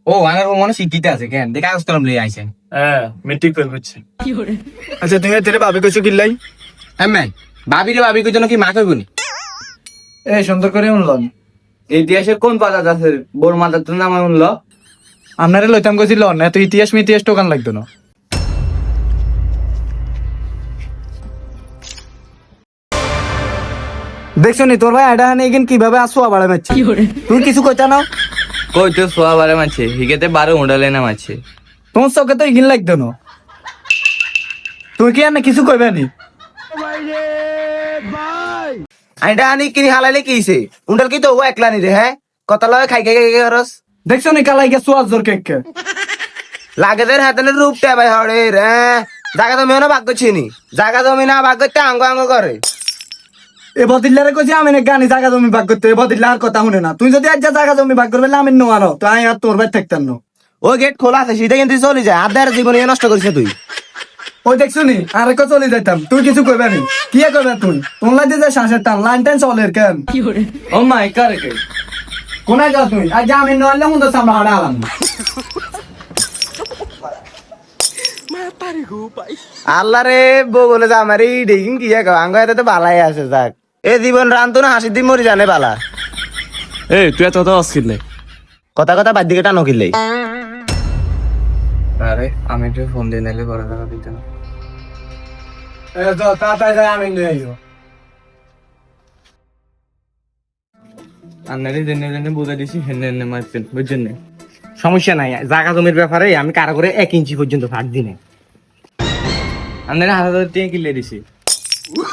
ও আমার মনে শিক্ষিত আছে কেন দেখে কাগজ কলম লিয়ে আইছেন। হ্যাঁ মেট্রিক ফেল করছে। আচ্ছা তুমি তেরে ভাবি কইছো কিল্লাই? হ্যাঁ ভাবি কই জন্য কি মা কইবনি? এই সুন্দর করে উনলন। ইতিহাসে কোন পাতা আছে বোর মাতার তো নাম উনলো? আপনারে লইতাম কইছিল না তো ইতিহাস মিতিহাস টোকান লাগতো না। দেখছো নি তোর ভাই আডা হানে এখান কিভাবে আসো আবার মারছে। তুই কিছু কইতা না? কই তো সোয়া বারে মাছে হিগেতে 12 উড়ালে না মাছে। তোমার চোখে তো ইগিন লাগতো না। তুই কি আর না কিছু কইবে নি? আইডা আনি কিনি হালাইলে কিছে উন্ডাল কি তো ও একলা নি রে হ্যাঁ কত লয় খাই খাই খাই হরস দেখছো নি কালাই গে সোয়াজ জোর কেক লাগে দের হাতে রূপটা ভাই হড়ে রে জায়গা জমি না ভাগ করছি নি জায়গা জমি না ভাগ করতে আঙ্গ আঙ্গ করে। এ বদিল্লারে কইছি আমি না গানি জায়গা জমি ভাগ করতে এ বদিল্লার কথা শুনে না। তুই যদি আজ জায়গা জমি ভাগ করবে আমি নোয়ানো তো আমি আর তোর ভাই থাকতাম না। ও গেট খোলা আছে সেটা কিন্তু চলে যায় আদার জীবন নষ্ট করিস তুই। ওই দেখছো নি আরে কো চলে যাইতাম তুই কিছু কইবে নি কি কইবে তুই তোর লাগে যে শ্বাসের টান লাইন টান চলে কেন ও মাই কারে কে কোনায় যা তুই আজ আমি নইলে হুন তো সামনে হাড়া আলাম আল্লাহ রে বউ বলে যে আমার এই দেখিন কি আঙ্গ এতে তো বালাই আছে যাক এ জীবন রান্ত না হাসি দিয়ে মরি জানে বালা। এই তুই এত অস্কিলে কথা কথা বাদ দিকে টানো কিনলেই। আরে আমি একটু ফোন দিয়ে নিলে বড় টাকা দিতে না। এ তো তাড়াতাড়ি যাই আমি নিয়ে আইও। আপনারই জেনে জেনে বুঝে দিছি হেনে হেনে মারছেন বুঝছেন না? সমস্যা নাই জায়গা জমির ব্যাপারে আমি কারো করে 1 ইঞ্চি পর্যন্ত ফাঁক দিনে আপনারা 1000 টাকা কিনলে দিছি।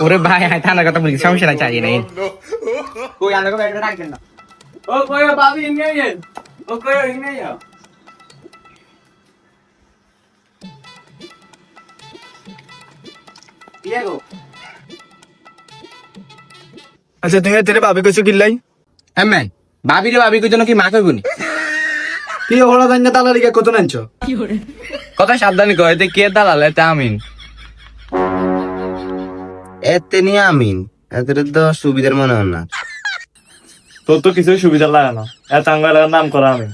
ওরে ভাই হাই থানার কথা বলি সমস্যা নাই চাই নাই কই আনাকে ব্যাগটা রাখবেন না। ও কই বাবি নিয়ে আইন ও কই নিয়ে আইও। দিয়াগো আচ্ছা তুমি তেরে ভাবি কইছো কিল্লাই? হ্যাঁ ভাবি কই জন্য কি মা কইবনি? কি ওহলা দাঙ্গা তালা লিগে কত নানছো? কথা সাবধানে কয় এতে কে দালাল এতে আমিন এতে নি আমিন এতে তো সুবিধার মনে হয় না। তোর তো কিছু সুবিধা লাগে না এত আঙ্গার নাম করা আমি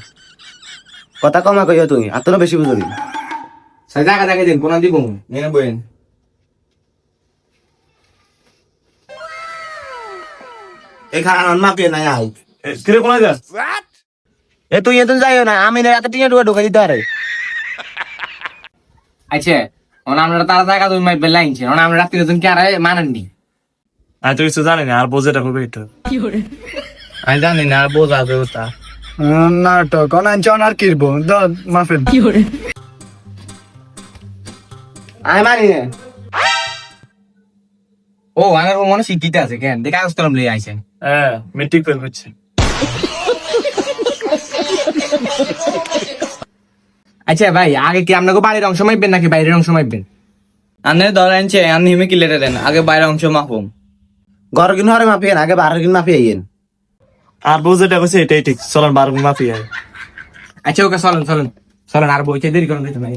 কথা কমা কইও তুই আর তোরা বেশি বুঝলি সাই জায়গা জায়গা দিন কোন দিব নেনে বইন এই খারান মা কে নাই আই কিরে কোনায় যাস? এ তুই এত যাইও না আমি না এত টিয়া ঢুকা দিতে আরে আচ্ছা ওনা আমরা তারা জায়গা তুমি মাই বেলাইনছে ওনা আমরা রাত্রি তুমি কি আরে মানেননি? আমি তো কিছু জানি না আর বোঝেটা করবে এটা আমি জানি না আর বোঝা দেবতা নাটক অনাঞ্চ আর কিরব মাফেন আমি মানি না। ও আমার মনে শিক্ষিত আছে কেন দেখে কাগজ কলম লিয়ে আইছেন। হ্যাঁ মেট্রিক ফেল করছে। আচ্ছা ভাই আগে কি আপনাকে বাড়ির অংশ মাপবেন নাকি বাইরের অংশ মাপবেন? আনে ধরেন যে আমি হিমে কি লেটে দেন আগে বাইরের অংশ মাপুম ঘর কিন হরে মাপিয়েন আগে বারো কিন মাপিয়েন। আর বোঝেটা করছে এটাই ঠিক চলন 12 মাফি আয়। আচ্ছা ওকে চলেন আর বইতে দেরি করেন দিতে ভাই।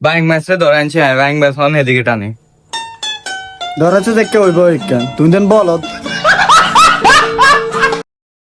বাইং মাসে ধরেন যে বাইং মাস এদিকে টানে ধরাচ্ছে দেখতে হইব কেন তুমি দেন বল